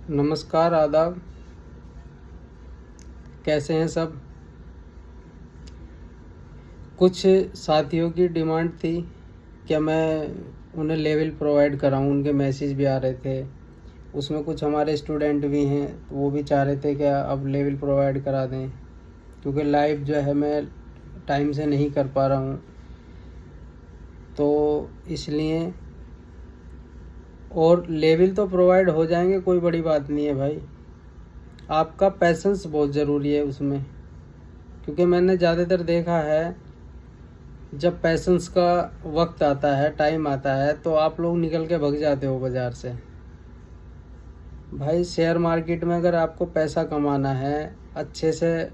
नमस्कार, आदाब। कैसे हैं सब? कुछ साथियों की डिमांड थी क्या मैं उन्हें लेवल प्रोवाइड कराऊं। उनके मैसेज भी आ रहे थे। उसमें कुछ हमारे स्टूडेंट भी हैं, तो वो भी चाह रहे थे कि अब लेवल प्रोवाइड करा दें, क्योंकि लाइव जो है मैं टाइम से नहीं कर पा रहा हूँ, तो इसलिए। और लेवल तो प्रोवाइड हो जाएंगे, कोई बड़ी बात नहीं है भाई। आपका पैसेंस बहुत ज़रूरी है उसमें, क्योंकि मैंने ज़्यादातर देखा है जब पैसेंस का वक्त आता है, टाइम आता है, तो आप लोग निकल के भग जाते हो बाज़ार से। भाई शेयर मार्केट में अगर आपको पैसा कमाना है, अच्छे से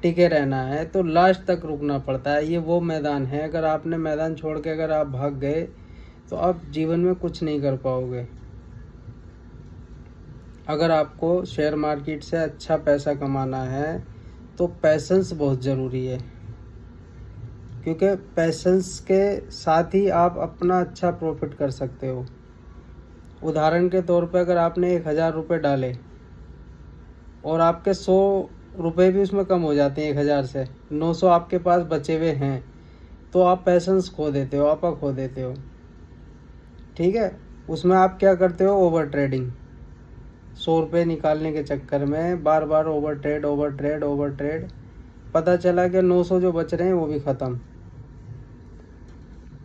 टिके रहना है, तो लास्ट तक रुकना पड़ता है। ये वो मैदान है, अगर आपने मैदान छोड़ के अगर आप भाग गए तो आप जीवन में कुछ नहीं कर पाओगे। अगर आपको शेयर मार्केट से अच्छा पैसा कमाना है तो पैसेंस बहुत ज़रूरी है, क्योंकि पैसेंस के साथ ही आप अपना अच्छा प्रॉफिट कर सकते हो। उदाहरण के तौर पर अगर आपने 1000 रुपये डाले और आपके 100 रुपये भी उसमें कम हो जाते हैं, 1000 से 900 आपके पास बचे हुए हैं, तो आप पैसेंस खो देते हो, आपा खो देते हो। ठीक है, उसमें आप क्या करते हो? Over trading. 100 रुपये निकालने के चक्कर में बार बार over trade over trade over trade, पता चला कि 900 जो बच रहे हैं वो भी ख़त्म।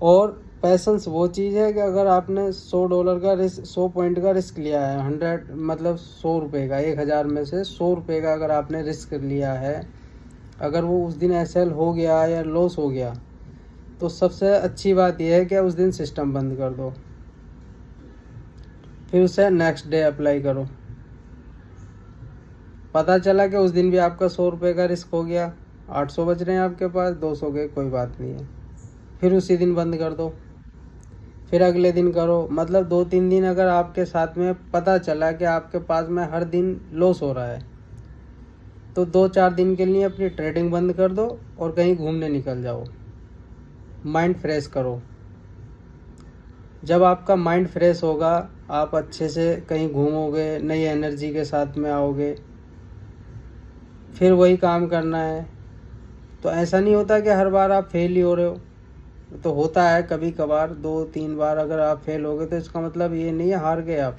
और पैसेंस वो चीज़ है कि अगर आपने $100 का रिस्क, 100 पॉइंट का रिस्क लिया है, 100 मतलब 100 रुपये का, 1000 में से 100 रुपये का अगर आपने रिस्क लिया है, अगर वो उस दिन एसएल हो गया या लॉस हो गया, तो सबसे अच्छी बात यह है कि उस दिन सिस्टम बंद कर दो, फिर उसे नेक्स्ट डे अप्लाई करो। पता चला कि उस दिन भी आपका 100 रुपये का रिस्क हो गया, 800 बच रहे हैं आपके पास, 200 के, कोई बात नहीं है, फिर उसी दिन बंद कर दो, फिर अगले दिन करो। मतलब 2-3 दिन अगर आपके साथ में पता चला कि आपके पास में हर दिन लॉस हो रहा है, तो 2-4 दिन के लिए अपनी ट्रेडिंग बंद कर दो और कहीं घूमने निकल जाओ, माइंड फ्रेश करो। जब आपका माइंड फ्रेश होगा, आप अच्छे से कहीं घूमोगे, नई एनर्जी के साथ में आओगे, फिर वही काम करना है। तो ऐसा नहीं होता कि हर बार आप फेल ही हो रहे हो, तो होता है कभी कभार 2-3 बार अगर आप फेल हो गए, तो इसका मतलब ये नहीं है हार गए आप।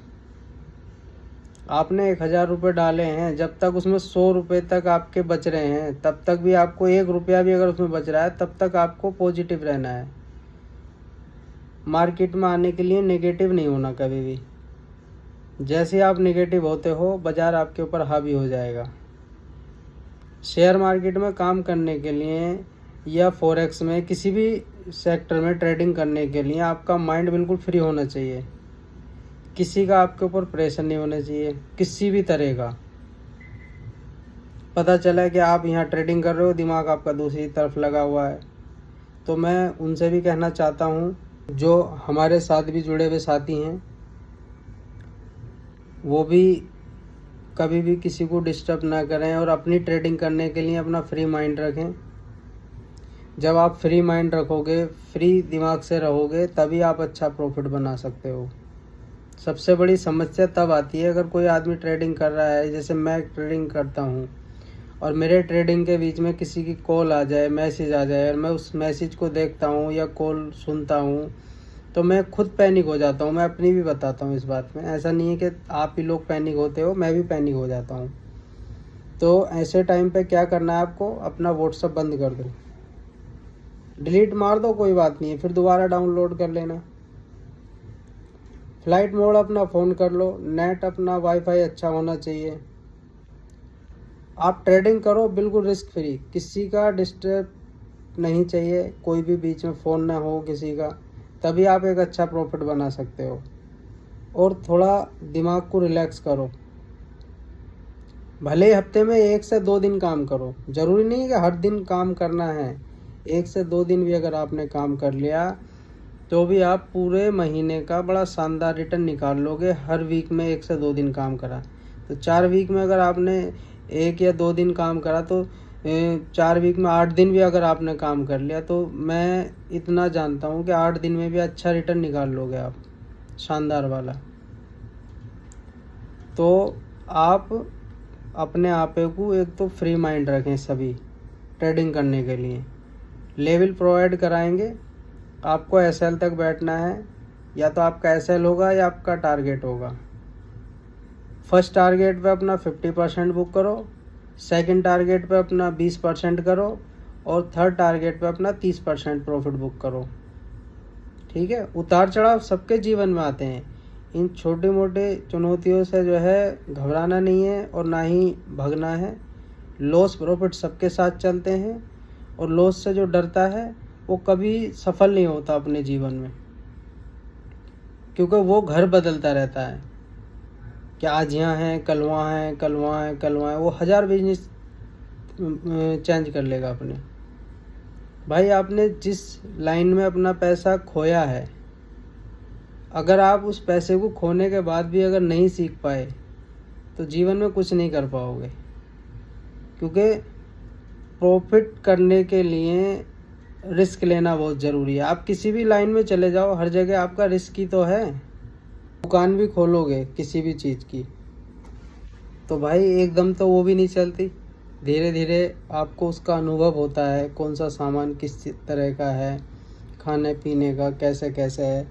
आपने 1000 रुपये डाले हैं, जब तक उसमें 100 रुपये तक आपके बच रहे हैं, तब तक भी आपको 1 रुपया भी अगर उसमें बच रहा है, तब तक आपको पॉजिटिव रहना है। मार्केट में आने के लिए नेगेटिव नहीं होना कभी भी। जैसे आप नेगेटिव होते हो, बाज़ार आपके ऊपर हावी हो जाएगा। शेयर मार्केट में काम करने के लिए या फॉरेक्स में, किसी भी सेक्टर में ट्रेडिंग करने के लिए आपका माइंड बिल्कुल फ्री होना चाहिए। किसी का आपके ऊपर प्रेशर नहीं होना चाहिए, किसी भी तरह का। पता चला कि आप यहाँ ट्रेडिंग कर रहे हो, दिमाग आपका दूसरी तरफ लगा हुआ है, तो मैं उनसे भी कहना चाहता हूँ, जो हमारे साथ भी जुड़े हुए साथी हैं, वो भी कभी भी किसी को डिस्टर्ब ना करें और अपनी ट्रेडिंग करने के लिए अपना फ्री माइंड रखें। जब आप फ्री माइंड रखोगे, फ्री दिमाग से रहोगे, तभी आप अच्छा प्रॉफिट बना सकते हो। सबसे बड़ी समस्या तब आती है अगर कोई आदमी ट्रेडिंग कर रहा है, जैसे मैं ट्रेडिंग करता हूँ, और मेरे ट्रेडिंग के बीच में किसी की कॉल आ जाए, मैसेज आ जाए, और मैं उस मैसेज को देखता हूँ या कॉल सुनता हूँ, तो मैं खुद पैनिक हो जाता हूँ। मैं अपनी भी बताता हूँ इस बात में, ऐसा नहीं है कि आप ही लोग पैनिक होते हो, मैं भी पैनिक हो जाता हूँ। तो ऐसे टाइम पे क्या करना है आपको? अपना व्हाट्सअप बंद कर दो, डिलीट मार दो, कोई बात नहीं है, फिर दोबारा डाउनलोड कर लेना। फ्लाइट मोड अपना फ़ोन कर लो, नेट अपना वाईफाई अच्छा होना चाहिए। आप ट्रेडिंग करो बिल्कुल रिस्क फ्री, किसी का डिस्टर्ब नहीं चाहिए, कोई भी बीच में फ़ोन ना हो किसी का, तभी आप एक अच्छा प्रॉफिट बना सकते हो। और थोड़ा दिमाग को रिलैक्स करो। भले ही हफ्ते में 1 से 2 दिन काम करो, ज़रूरी नहीं है कि हर दिन काम करना है। 1 से 2 दिन भी अगर आपने काम कर लिया, तो भी आप पूरे महीने का बड़ा शानदार रिटर्न निकाल लोगे। हर वीक में 1 से 2 दिन काम करा, तो 4 वीक में अगर आपने 1 या 2 दिन काम करा, तो 4 वीक में 8 दिन भी अगर आपने काम कर लिया, तो मैं इतना जानता हूँ कि 8 दिन में भी अच्छा रिटर्न निकाल लोगे आप, शानदार वाला। तो आप अपने आप को एक तो फ्री माइंड रखें सभी ट्रेडिंग करने के लिए। लेवल प्रोवाइड कराएंगे, आपको एसएल तक बैठना है, या तो आपका एसएल होगा या आपका टारगेट होगा। फर्स्ट टारगेट पे अपना 50% बुक करो, सेकंड टारगेट पे अपना 20% करो, और थर्ड टारगेट पे अपना 30% प्रॉफिट बुक करो। ठीक है, उतार चढ़ाव सबके जीवन में आते हैं। इन छोटे मोटे चुनौतियों से जो है घबराना नहीं है और ना ही भागना है। लॉस प्रॉफिट सबके साथ चलते हैं, और लॉस से जो डरता है वो कभी सफल नहीं होता अपने जीवन में, क्योंकि वो घर बदलता रहता है कि आज यहाँ है, कल वहाँ है, कल वहाँ है, कल वहाँ है। वो 1000 बिजनेस चेंज कर लेगा अपने। भाई आपने जिस लाइन में अपना पैसा खोया है, अगर आप उस पैसे को खोने के बाद भी अगर नहीं सीख पाए तो जीवन में कुछ नहीं कर पाओगे। क्योंकि प्रॉफिट करने के लिए रिस्क लेना बहुत ज़रूरी है। आप किसी भी लाइन में चले जाओ, हर जगह आपका रिस्क ही तो है। दुकान भी खोलोगे किसी भी चीज़ की तो भाई एकदम तो वो भी नहीं चलती। धीरे धीरे आपको उसका अनुभव होता है, कौन सा सामान किस तरह का है, खाने पीने का कैसे कैसे है।